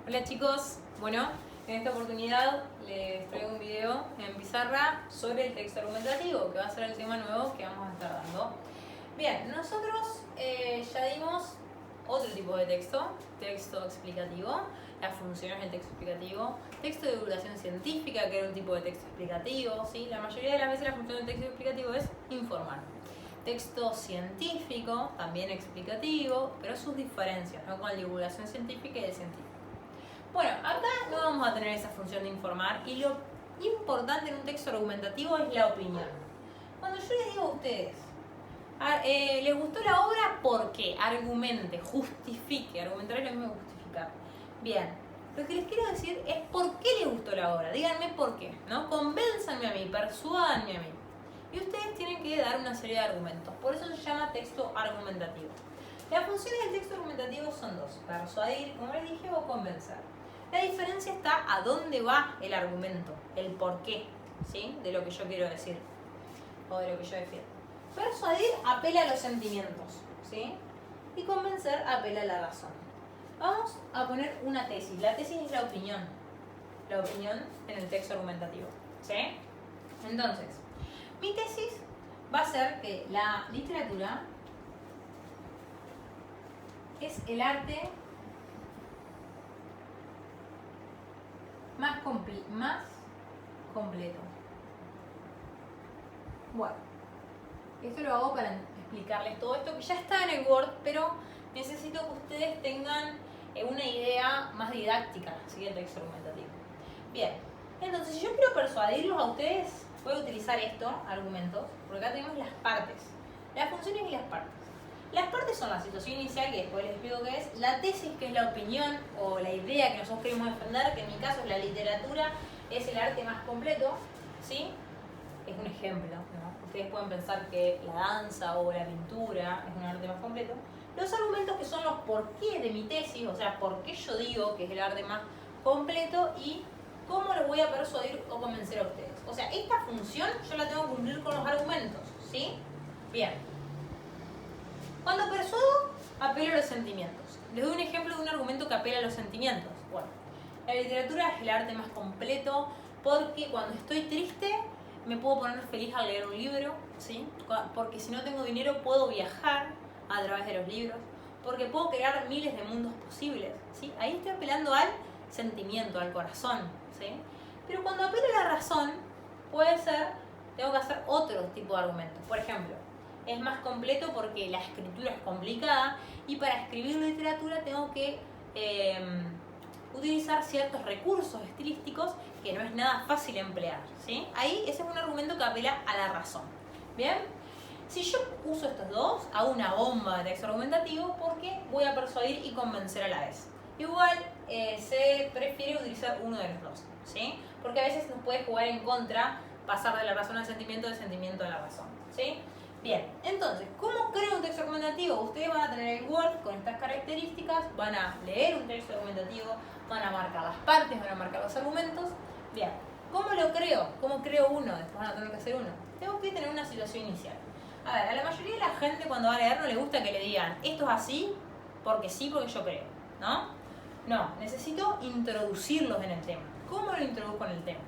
Hola chicos, bueno, en esta oportunidad les traigo un video en pizarra sobre el texto argumentativo, que va a ser el tema nuevo que vamos a estar dando. Bien, nosotros ya dimos otro tipo de texto explicativo, las funciones del texto explicativo, texto de divulgación científica, que era un tipo de texto explicativo, ¿sí? La mayoría de las veces la función del texto explicativo es informar. Texto científico, también explicativo, pero sus diferencias, ¿no? Con la divulgación científica y el científico. Bueno, acá no vamos a tener esa función de informar y lo importante en un texto argumentativo es la opinión. Cuando yo les digo a ustedes, ¿les gustó la obra? ¿Por qué? Argumente, justifique. Argumentar es lo mismo que justificar. Bien, lo que les quiero decir es por qué les gustó la obra. Díganme por qué, ¿no? Convénzanme a mí, persuádanme a mí. Y ustedes tienen que dar una serie de argumentos. Por eso se llama texto argumentativo. Las funciones del texto argumentativo son dos: persuadir, como les dije, o convencer. La diferencia está a dónde va el argumento, el porqué, ¿sí? De lo que yo quiero decir o de lo que yo defiendo. Persuadir apela a los sentimientos, ¿sí? Y convencer apela a la razón. Vamos a poner una tesis. La tesis es la opinión en el texto argumentativo, ¿sí? Entonces, mi tesis va a ser que la literatura es el arte más completo. Bueno, esto lo hago para explicarles todo esto que ya está en el Word, pero necesito que ustedes tengan una idea más didáctica, ¿sí? Del texto argumentativo. Bien, entonces si yo quiero persuadirlos a ustedes, voy a utilizar estos argumentos, porque acá tenemos las partes, las funciones y las partes. Las partes son la situación inicial, que después les explico qué es, la tesis, que es la opinión o la idea que nosotros queremos defender, que en mi caso es la literatura, es el arte más completo, ¿sí? Es un ejemplo, ¿no? Ustedes pueden pensar que la danza o la pintura es un arte más completo. Los argumentos, que son los porqués de mi tesis, o sea, por qué yo digo que es el arte más completo y cómo los voy a persuadir o convencer a ustedes. O sea, esta función yo la tengo que cumplir con los argumentos, ¿sí? Bien. Cuando persuado, apelo a los sentimientos. Les doy un ejemplo de un argumento que apela a los sentimientos. Bueno, la literatura es el arte más completo porque cuando estoy triste me puedo poner feliz al leer un libro, ¿sí? Porque si no tengo dinero puedo viajar a través de los libros, porque puedo crear miles de mundos posibles, ¿sí? Ahí estoy apelando al sentimiento, al corazón, ¿sí? Pero cuando apelo a la razón, puede ser, tengo que hacer otro tipo de argumentos. Por ejemplo, es más completo porque la escritura es complicada y para escribir literatura tengo que utilizar ciertos recursos estilísticos que no es nada fácil emplear, ¿sí? Ahí ese es un argumento que apela a la razón. ¿Bien? Si yo uso estos dos, hago una bomba de texto argumentativo porque voy a persuadir y convencer a la vez. Igual se prefiere utilizar uno de los dos, ¿sí? Porque a veces nos puede jugar en contra pasar de la razón al sentimiento, del sentimiento a la razón, ¿sí? Bien, entonces, ¿cómo creo un texto argumentativo? Ustedes van a tener el Word con estas características, van a leer un texto argumentativo, van a marcar las partes, van a marcar los argumentos. Bien, ¿cómo lo creo? ¿Cómo creo uno? Después van a tener que hacer uno. Tengo que tener una situación inicial. A ver, a la mayoría de la gente cuando va a leer no le gusta que le digan esto es así, porque yo creo, ¿no? No, necesito introducirlos en el tema. ¿Cómo lo introduzco en el tema?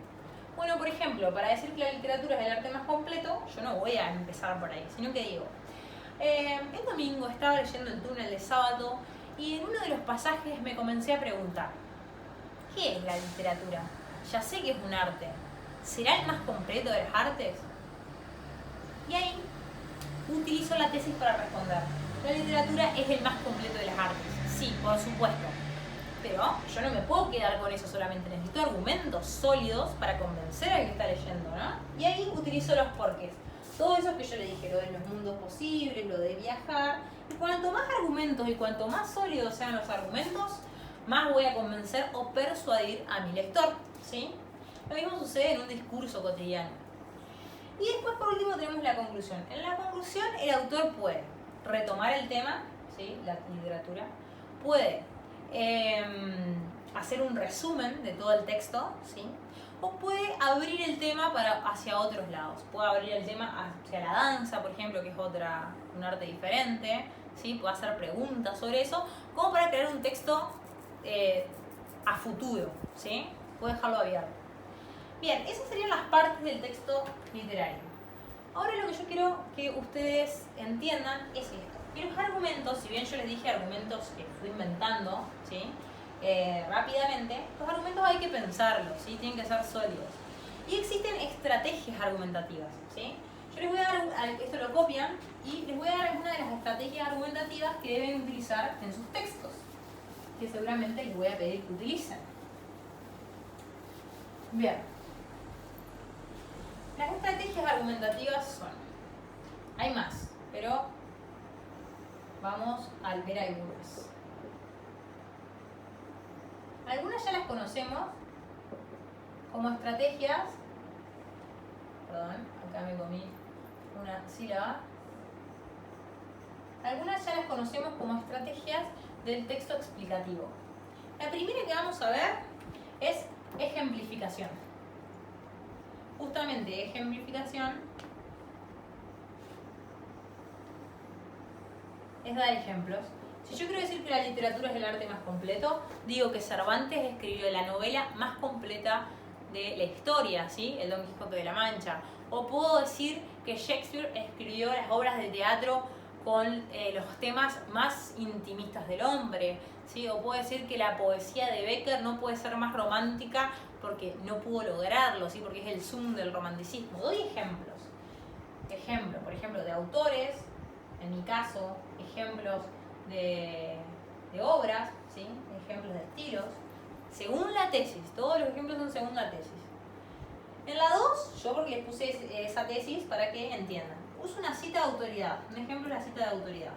Bueno, por ejemplo, para decir que la literatura es el arte más completo, yo no voy a empezar por ahí, sino que digo, el domingo estaba leyendo El túnel de Sábato y en uno de los pasajes me comencé a preguntar, ¿qué es la literatura? Ya sé que es un arte, ¿será el más completo de las artes? Y ahí utilizo la tesis para responder, la literatura es el más completo de las artes, sí, por supuesto. Pero yo no me puedo quedar con eso solamente, necesito argumentos sólidos para convencer al que está leyendo, ¿no? Y ahí utilizo los porqués. Todo eso que yo le dije, lo de los mundos posibles, lo de viajar. Y cuanto más argumentos y cuanto más sólidos sean los argumentos, más voy a convencer o persuadir a mi lector, ¿sí? Lo mismo sucede en un discurso cotidiano. Y después, por último, tenemos la conclusión. En la conclusión, el autor puede retomar el tema, ¿sí? La literatura, puede hacer un resumen de todo el texto, ¿sí? O puede abrir el tema hacia otros lados. Puede abrir el tema hacia la danza, por ejemplo, que es un arte diferente, ¿sí? Puede hacer preguntas sobre eso, como para crear un texto a futuro, ¿sí? Puedo dejarlo abierto. Bien, esas serían las partes del texto literario. Ahora lo que yo quiero que ustedes entiendan es esto. Y los argumentos, si bien yo les dije argumentos que fui inventando, ¿sí? Rápidamente, los argumentos hay que pensarlos, ¿sí? Tienen que ser sólidos. Y existen estrategias argumentativas, ¿sí? Yo les voy a dar, esto lo copian, y les voy a dar algunas de las estrategias argumentativas que deben utilizar en sus textos, que seguramente les voy a pedir que utilicen. Bien. Las estrategias argumentativas son, hay más, pero vamos a ver algunas. Algunas ya las conocemos como estrategias, perdón, acá me comí una sílaba. Algunas ya las conocemos como estrategias del texto explicativo. La primera que vamos a ver es ejemplificación. Justamente ejemplificación es dar ejemplos. Si yo quiero decir que la literatura es el arte más completo, digo que Cervantes escribió la novela más completa de la historia, ¿sí? El Don Quijote de la Mancha. O puedo decir que Shakespeare escribió las obras de teatro con los temas más intimistas del hombre, ¿sí? O puedo decir que la poesía de Becker no puede ser más romántica porque no pudo lograrlo, ¿sí? Porque es el zoom del romanticismo. Doy ejemplos. Ejemplos, por ejemplo, de autores, en mi caso, ejemplos de obras, ¿sí? Ejemplos de estilos, según la tesis. Todos los ejemplos son según la tesis. En la 2, yo porque les puse esa tesis para que entiendan. Uso una cita de autoridad. Un ejemplo es la cita de autoridad.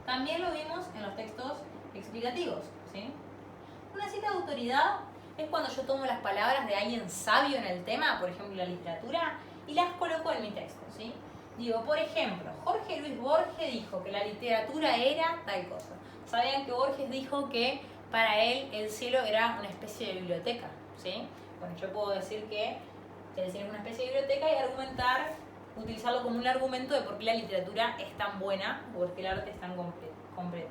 También lo vimos en los textos explicativos, ¿sí? Una cita de autoridad es cuando yo tomo las palabras de alguien sabio en el tema, por ejemplo la literatura, y las coloco en mi texto, ¿sí? Digo, por ejemplo, Jorge Luis Borges dijo que la literatura era tal cosa. ¿Sabían que Borges dijo que para él el cielo era una especie de biblioteca? ¿Sí? Bueno, yo puedo decir que el cielo es una especie de biblioteca y argumentar, utilizarlo como un argumento de por qué la literatura es tan buena o por qué el arte es tan completo.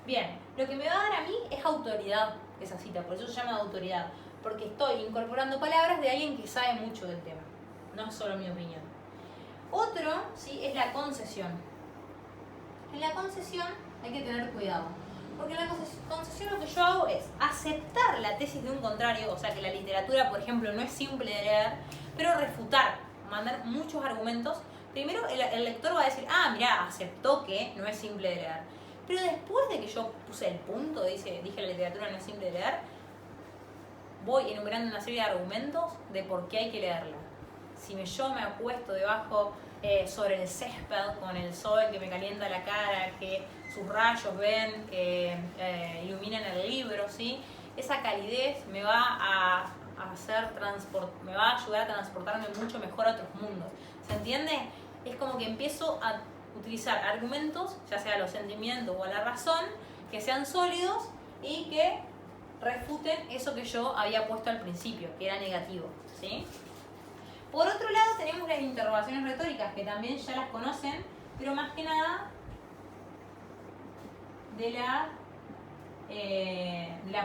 Bien, lo que me va a dar a mí es autoridad esa cita, por eso se llama autoridad, porque estoy incorporando palabras de alguien que sabe mucho del tema, no es solo mi opinión. Otro, ¿sí? Es la concesión. En la concesión hay que tener cuidado, porque en la concesión lo que yo hago es aceptar la tesis de un contrario, o sea que la literatura, por ejemplo, no es simple de leer, pero refutar, mandar muchos argumentos. Primero el lector va a decir, ah, mirá, aceptó que no es simple de leer. Pero después de que yo puse el punto, dije la literatura no es simple de leer, voy enumerando una serie de argumentos de por qué hay que leerla. Si yo me acuesto debajo sobre el césped con el sol que me calienta la cara, que sus rayos ven, que iluminan el libro, ¿sí? Esa calidez me va a me va a ayudar a transportarme mucho mejor a otros mundos. ¿Se entiende? Es como que empiezo a utilizar argumentos, ya sea a los sentimientos o a la razón, que sean sólidos y que refuten eso que yo había puesto al principio, que era negativo, ¿sí? Por otro lado tenemos las interrogaciones retóricas, que también ya las conocen, pero más que nada de la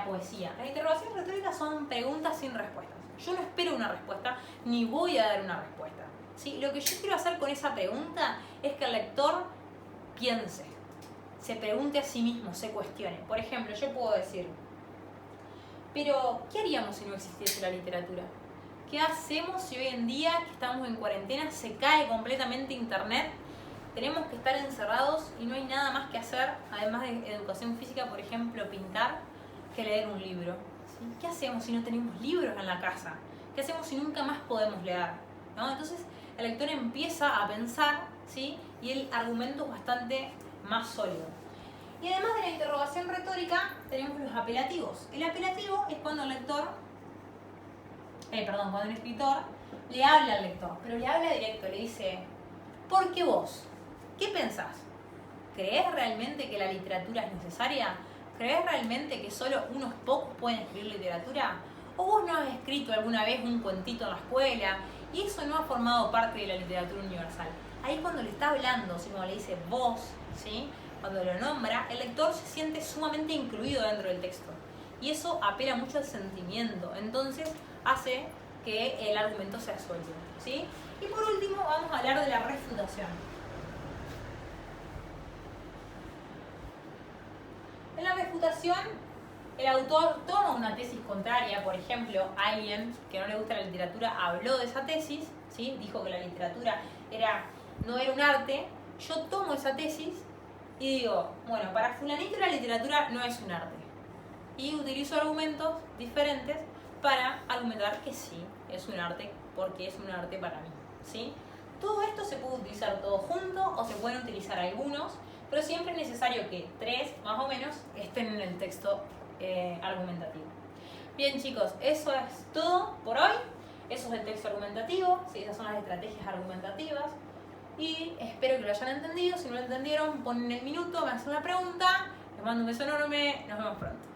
poesía. Las interrogaciones retóricas son preguntas sin respuestas. Yo no espero una respuesta, ni voy a dar una respuesta, ¿sí? Lo que yo quiero hacer con esa pregunta es que el lector piense, se pregunte a sí mismo, se cuestione. Por ejemplo, yo puedo decir, pero ¿qué haríamos si no existiese la literatura? ¿Qué hacemos si hoy en día, que estamos en cuarentena, se cae completamente internet? Tenemos que estar encerrados y no hay nada más que hacer, además de educación física, por ejemplo, pintar, que leer un libro. ¿Sí? ¿Qué hacemos si no tenemos libros en la casa? ¿Qué hacemos si nunca más podemos leer? ¿No? Entonces el lector empieza a pensar, ¿sí? Y el argumento es bastante más sólido. Y además de la interrogación retórica, tenemos los apelativos. El apelativo es cuando el cuando el escritor le habla al lector, pero le habla directo, le dice, ¿por qué vos? ¿Qué pensás? ¿Creés realmente que la literatura es necesaria? ¿Creés realmente que solo unos pocos pueden escribir literatura? ¿O vos no has escrito alguna vez un cuentito en la escuela y eso no ha formado parte de la literatura universal? Ahí cuando le está hablando, ¿sí? Como le dice vos, ¿sí? Cuando lo nombra, el lector se siente sumamente incluido dentro del texto. y eso apela mucho al sentimiento, entonces hace que el argumento sea sólido, ¿sí? Y por último vamos a hablar de la refutación. En la refutación, el autor toma una tesis contraria, por ejemplo, alguien que no le gusta la literatura habló de esa tesis, ¿sí? Dijo que la literatura no era un arte. Yo tomo esa tesis y digo, bueno, para fulanito la literatura no es un arte. Y utilizo argumentos diferentes para argumentar que sí, es un arte, porque es un arte para mí, ¿sí? Todo esto se puede utilizar todo junto o se pueden utilizar algunos, pero siempre es necesario que 3, más o menos, estén en el texto argumentativo. Bien, chicos, eso es todo por hoy. Eso es el texto argumentativo, ¿sí? Esas son las estrategias argumentativas. Y espero que lo hayan entendido. Si no lo entendieron, ponen el minuto, me hacen una pregunta. Les mando un beso enorme. Nos vemos pronto.